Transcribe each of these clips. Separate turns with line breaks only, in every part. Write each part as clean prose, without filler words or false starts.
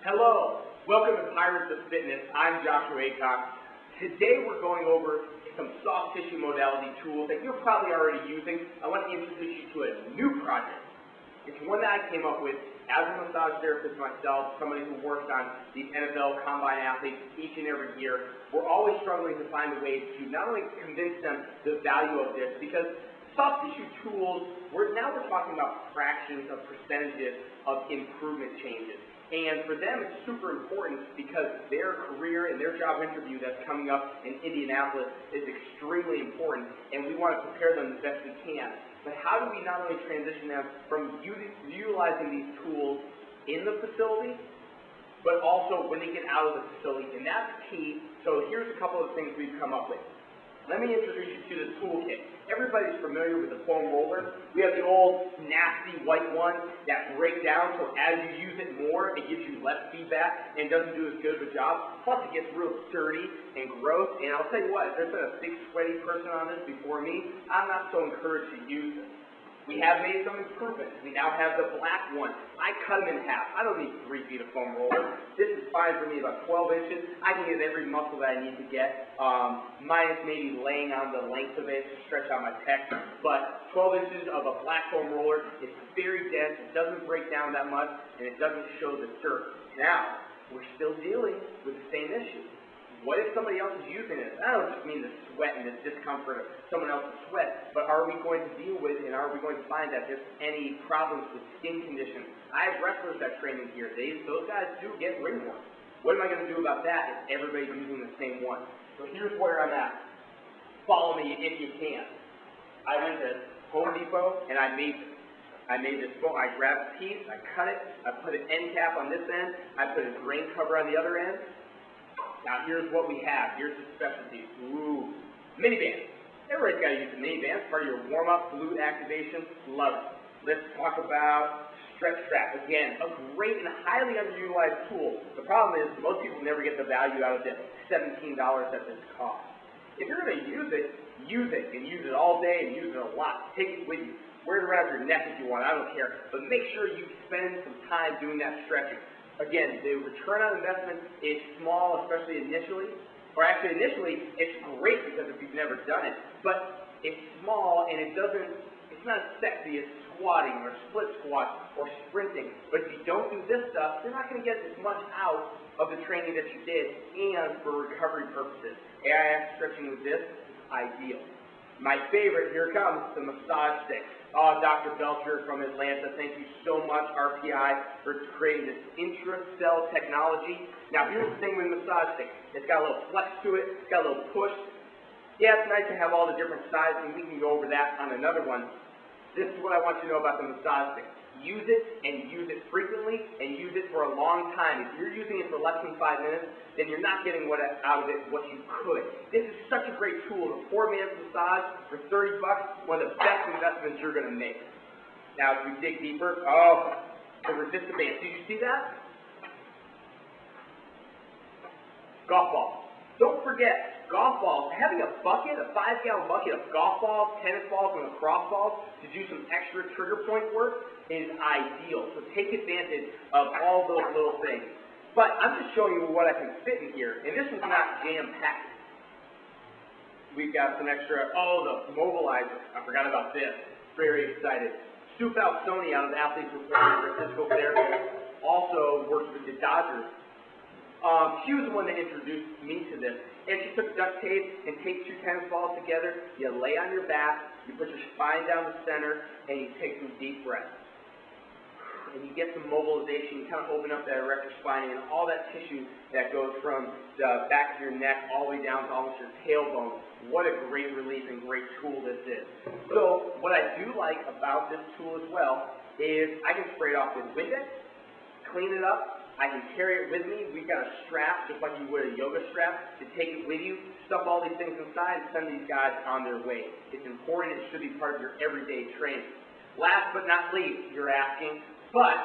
Hello, welcome to Pirates of Fitness. I'm Coach Aycock. Today we're going over some soft tissue modality tools that you're probably already using. I want to introduce you to a new project. It's one that I came up with as a massage therapist myself, somebody who works on these NFL combine athletes each and every year. We're always struggling to find a way to not only convince them the value of this, because soft tissue tools, we're talking about fractions of percentages of improvement changes. And for them, it's super important because their career and their job interview that's coming up in Indianapolis is extremely important, and we want to prepare them the best we can. But how do we not only transition them from utilizing these tools in the facility, but also when they get out of the facility? And that's key. So here's a couple of things we've come up with. Let me introduce you to the toolkit. Everybody's familiar with the foam roller. We have the old nasty white one that breaks down, so as you use it more, it gives you less feedback and doesn't do as good of a job. Plus, it gets real dirty and gross. And I'll tell you what, if there's been a big sweaty person on this before me, I'm not so encouraged to use it. We have made some improvements. We now have the black one. I cut them in half. I don't need 3 feet of foam roller. This is fine for me, about 12 inches. I can get every muscle that I need to get, minus maybe laying on the length of it to stretch out my pec. But 12 inches of a black foam roller is very dense. It doesn't break down that much, and it doesn't show the dirt. Now, we're still dealing with the same issue. What if somebody else is using it? I don't just mean the sweat and the discomfort of someone else's sweat, but are we going to deal with and are we going to find that there's any problems with skin conditions? I have wrestlers that train in here. Those guys do get ringworm. What am I going to do about that if everybody's using the same one? So here's where I'm at. Follow me if you can. I went to Home Depot and I made this foam. I grabbed a piece, I cut it, I put an end cap on this end, I put a drain cover on the other end. Now here's what we have. Here's the specialty. Ooh, mini bands. Everybody's got to use a mini band. It's part of your warm-up, glute activation. Love it. Let's talk about stretch strap. Again, a great and highly underutilized tool. The problem is most people never get the value out of this $17 that this costs. If you're going to use it and use it all day and use it a lot. Take it with you. Wear it around your neck if you want. I don't care. But make sure you spend some time doing that stretching. Again, the return on investment is small, especially initially. Or actually, initially, it's great because if you've never done it. But it's small and it's not as sexy as squatting or split squat or sprinting. But if you don't do this stuff, you're not going to get as much out of the training that you did and for recovery purposes. AIS stretching with this is ideal. My favorite, here it comes, the massage stick. Oh, Dr. Belcher from Atlanta, thank you so much, RPI, for creating this intra-cell technology. Now, here's the thing with the massage stick. It's got a little flex to it. It's got a little push. Yeah, it's nice to have all the different sizes, and we can go over that on another one. This is what I want you to know about the massage stick. Use it, and use it frequently, and use it for a long time. If you're using it for less than 5 minutes, then you're not getting out of it what you could. This is such a great tool. A 4-minute massage for $30, one of the best investments you're going to make. Now, if we dig deeper, the resistant band. Did you see that? Golf balls. Don't forget, golf balls, having a bucket, a 5-gallon bucket of golf balls, tennis balls, and lacrosse balls to do some extra trigger point work is ideal. So take advantage of all those little things. But I'm just showing you what I can fit in here, and this is not jam-packed. We've got some extra, the mobilizer. I forgot about this. Very excited. Sue Falsoni out of Athletes Performance Physical Therapy also works with the Dodgers. She was the one that introduced me to this. And she took duct tape and taped 2 tennis balls together. You lay on your back, you put your spine down the center, and you take some deep breaths. And you get some mobilization. You kind of open up that erector spine and all that tissue that goes from the back of your neck all the way down to almost your tailbone. What a great relief and great tool this is. So what I do like about this tool as well is I can spray it off with Windex, clean it up. I can carry it with me. We've got a strap, just like you would a yoga strap, to take it with you, stuff all these things inside, and send these guys on their way. It's important. It should be part of your everyday training. Last but not least, you're asking, but,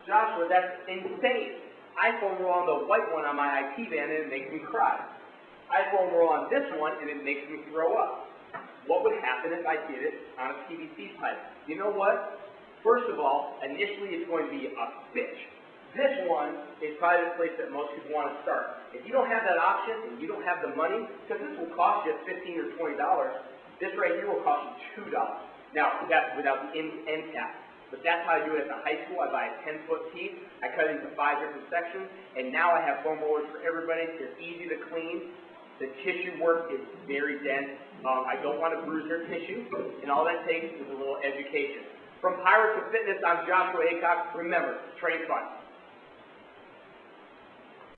Joshua, that's insane. I foam roll on the white one on my IT band, and it makes me cry. I foam roll on this one, and it makes me throw up. What would happen if I did it on a PVC pipe? You know what? First of all, initially it's going to be a bitch. This one is probably the place that most people want to start. If you don't have that option and you don't have the money, because this will cost you $15 or $20, this right here will cost you $2. Now, that's without the end cap. But that's how I do it at the high school. I buy a 10-foot piece, I cut it into 5 different sections, and now I have foam rollers for everybody. They're easy to clean. The tissue work is very dense. I don't want to bruise their tissue, and all that takes is a little education. From Pirates of Fitness, I'm Joshua Aycock. Remember, train fun.